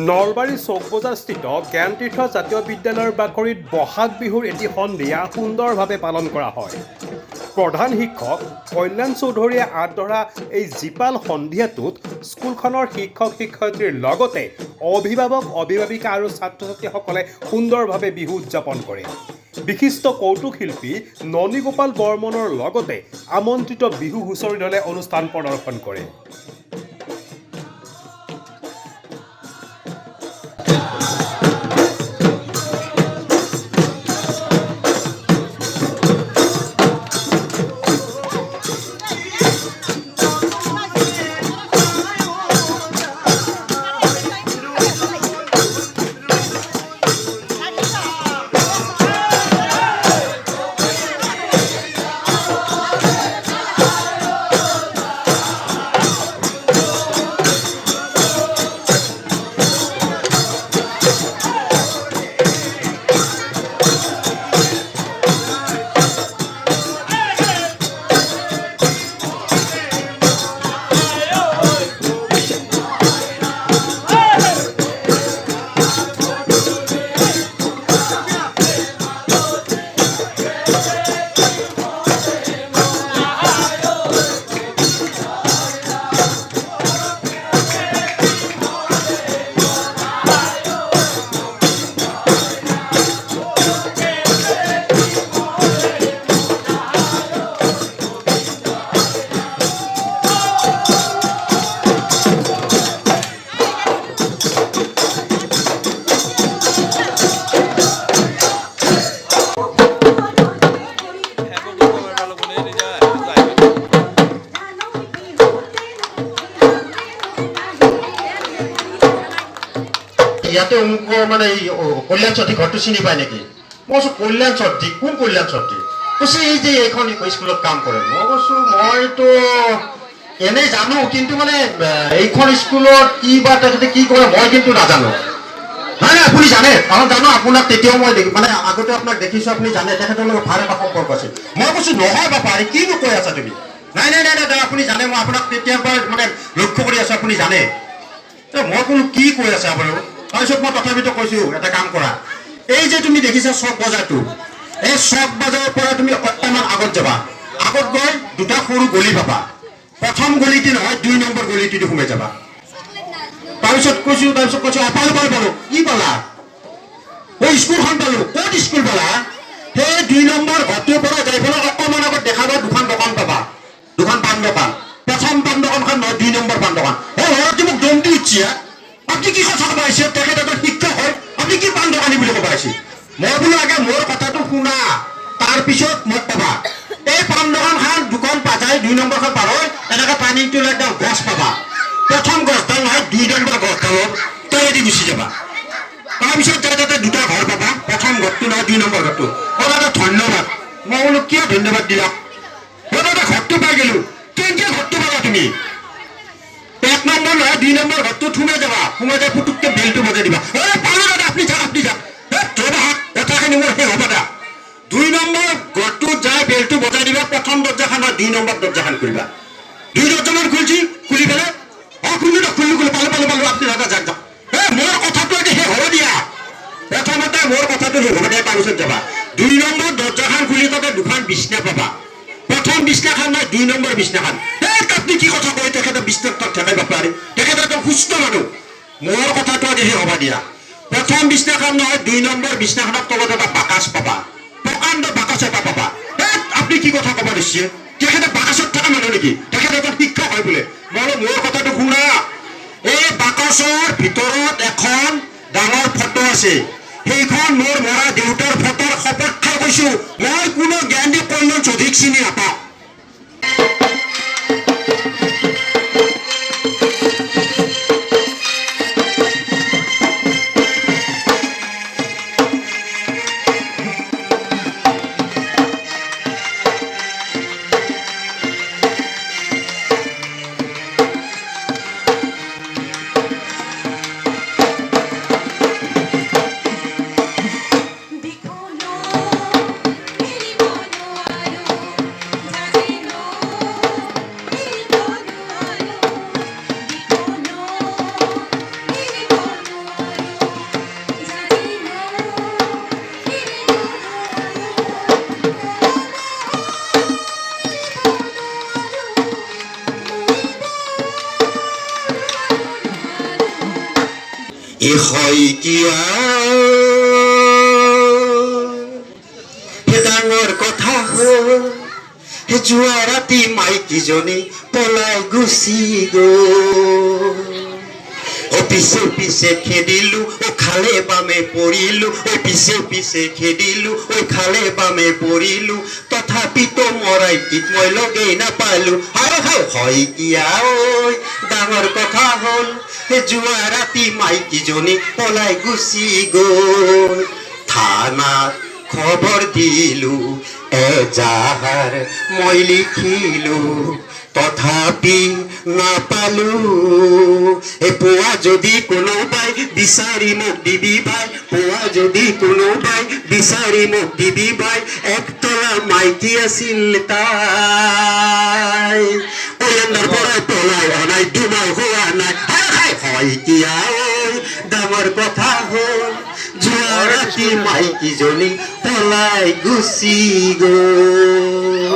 নলবাৰী চৌকবজাৰস্থিত জ্ঞানতীৰ্থ জাতীয় বিদ্যালয়ৰ বাকৰিত বহাগ বিহুৰ এটি সন্ধিয়া সুন্দৰভাৱে পালন কৰা হয়। প্ৰধান শিক্ষক কল্যাণ চৌধুৰীয়ে আগবঢ়া এই জীপাল সন্ধিয়াটোত স্কুলখনৰ শিক্ষক শিক্ষয়িত্ৰীৰ লগতে অভিভাৱক অভিভাৱিকা আৰু ছাত্ৰ ছাত্ৰীসকলে সুন্দৰভাৱে বিহু উদযাপন কৰে। বিশিষ্ট কৌতুক শিল্পী ননীগোপাল বৰ্মনৰ লগতে আমন্ত্ৰিত বিহু হুঁচৰি দলে অনুষ্ঠান প্ৰদৰ্শন কৰে। ইয়াতে মানে কল্যাণ চৌধুৰী ঘৰটো চিনি পায় নেকি? মই কৈছোঁ কল্যাণ চৌধুৰী? কোন কল্যাণ চৌধুৰী? কৈছে এই যে এইখন স্কুলত কাম কৰে। মই কৈছোঁ মইতো এনেই জানো, কিন্তু মানে এইখন স্কুলত কি বা তেখেতে কি কৰে মই কিন্তু নাজানো। নাই নাই, আপুনি জানে, কাৰণ জানো আপোনাক তেতিয়াও মই মানে আগতে আপোনাক দেখিছোঁ, আপুনি জানে তেখেতৰ লগত ভাল এটা সম্পৰ্ক আছিল। মই কৈছোঁ নহয় বাপা, কিনো কৈ আছা তুমি? নাই নাই নাই নাই, আপুনি জানে, মই আপোনাক তেতিয়াৰ পৰা মানে লক্ষ্য কৰি আছোঁ, আপুনি জানে। মই কোনো কি কৈ আছে আপুনি? তাৰপিছত মই তথাপিতো কৈছোঁ এটা কাম কৰা, এই যে তুমি দেখিছা চক বজাৰটো, এই চক বজাৰৰ পৰা তুমি অকণমান আগত যাবা, আগত গৈ দুটা সৰু গলি পাবা। প্ৰথম গলিটি নহয়, 2 নম্বৰ গলিটিটো সোমাই যাবা। তাৰপিছত কৈছোঁ পালো পালো। কি পালা? এই স্কুলখন পালো। ক'ত স্কুল পালা? সেই 2 নম্বৰ ঘৰটোৰ পৰা যাই পেলাই অকণমান আগত দেখাবা, দুখন দোকান পাবা, দুখন পাণ দোকান। প্ৰথম পাণ দোকানখন নহয়, 2 নম্বৰ পাণ দোকান। এই ল'ৰাটো মোক দম দি উঠছি। আপুনি কি কথা ক'ব আহিছে? তেখেত এজন শিক্ষক হয়, আপুনি কি পাণ দোকানী বুলি ক'ব আহিছে? মই বোলো আগে মোৰ কথাটো শুনা, তাৰপিছত মোক ক'বা। এই পাণ দোকানখন দুখন পাজাই 2 নম্বৰখন পাৰ হৈ এনেকৈ পানীটো একদম গছ পাবা। প্ৰথম গছডাল নহয়, 2 নম্বৰ গছডালত তলেদি গুচি যাবা। তাৰপিছত তাতে দুটা ঘৰ পাবা, প্ৰথম ঘৰটো নহয়, 2 নম্বৰ ঘৰটো। দাদা ধন্যবাদ। মই বোলো কিয় ধন্যবাদ দিলা? দাদা ঘৰটো পাই গ'লো। কেনেকৈ ঘৰটো পালা তুমি? 1 নম্বৰ নহয়, 2 নম্বৰ ঘৰটোত সোমাই যাবা, সোমাই যাই পুতুককৈ বেলটো বজাই দিবা। পালো দাদা, আপুনি যাওক আপুনি যাওক। কথাখিনি মোৰ শেষ হ'ব দা। 2 নম্বৰ ঘৰটোত যাই বেলটো বজাই দিবা, প্ৰথম দৰ্জাখন হয়, 2 নম্বৰ দৰ্জাখন খুলিবা। 2 দৰ্জামান খুলিছি, খুলি পেলাই খুলিলো পালো আপুনি দাদা যাক যাওক। মোৰ কথাটো এতিয়া শেষ হ'ব দিয়া। প্ৰথমতে মোৰ কথাটো শেষ হ'ব দিয়া, তাৰপিছত যাবা। 2 নম্বৰ দৰ্জাখন খুলি তাতে দুখন বিছনা পাবা। প্ৰথম বিছনাখন নহয়, 2 নম্বৰ বিছনাখন। আপুনি কি কথা কয়? তেখেতে বিছনাত তাত ঠেকাই বাপাৰে, তেখেতে একদম সুস্থ মানুহ। মোৰ কথাটো আজি শেষ হ'ব দিয়া। প্ৰথম বিছনাখন নহয়, 2 নম্বৰ বিছনাখনত তলত এটা বাকচ পাবা, প্ৰকাণ্ড বাকচ এটা পাবা। আপুনি কি কথা ক'ব দিছে? তেখেতে বাকচত থকা মানুহ নেকি? তেখেতে এজন শিক্ষক হয় বোলে। মই মোৰ কথাটো শুনা, এই বাকচৰ ভিতৰত এখন ডাঙৰ ফটো আছে। সেইখন মোৰ মৰা দেউতাৰ ফটোৰ সপক্ষে কৈছোঁ। মই কোনো জ্ঞানদীপ কল্যাণ চৌধুৰীক চিনি নাপাওঁ। এ হয় কিয়া হে ডাঙৰ কথা হ'ল হে যোৱা ৰাতি মাইকীজনী পলাই গুচি গ'ল ও পিছে পিছে খেদিলো ও খালে বামে পৰিলো ও পিছে পিছে খেদিলো ও খালে বামে পৰিলো তথাপিতো মৰাইটিক মই লগেই নাপালো হায় হায় হয় কিয়া ঐ ডাঙৰ কথা হ'ল হে যোৱা ৰাতি মাইকীজনী পলাই গুচি গ'ল থানাত খবৰ দিলো এজাহাৰ মই লিখিলো তথাপি নাপালো এ পোৱা যদি কোনোবাই বিচাৰি মোক দিবি ভাই পোৱা যদি কোনোবাই বিচাৰি মোক দিবি ভাই একতলা মাইকী আছিল তাই পৰিয়ালৰ পৰাই পলাই অনাই দুমাহ হোৱা নাই হয় কিয়া ঐ ডাঙৰ কথা হ'ল যোৱা ৰাতি মাইকীজনী পলাই গুচি গ'ল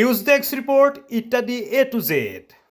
নিউজ ডেস্ক ৰিপোৰ্ট ইত্যাদি A to Z।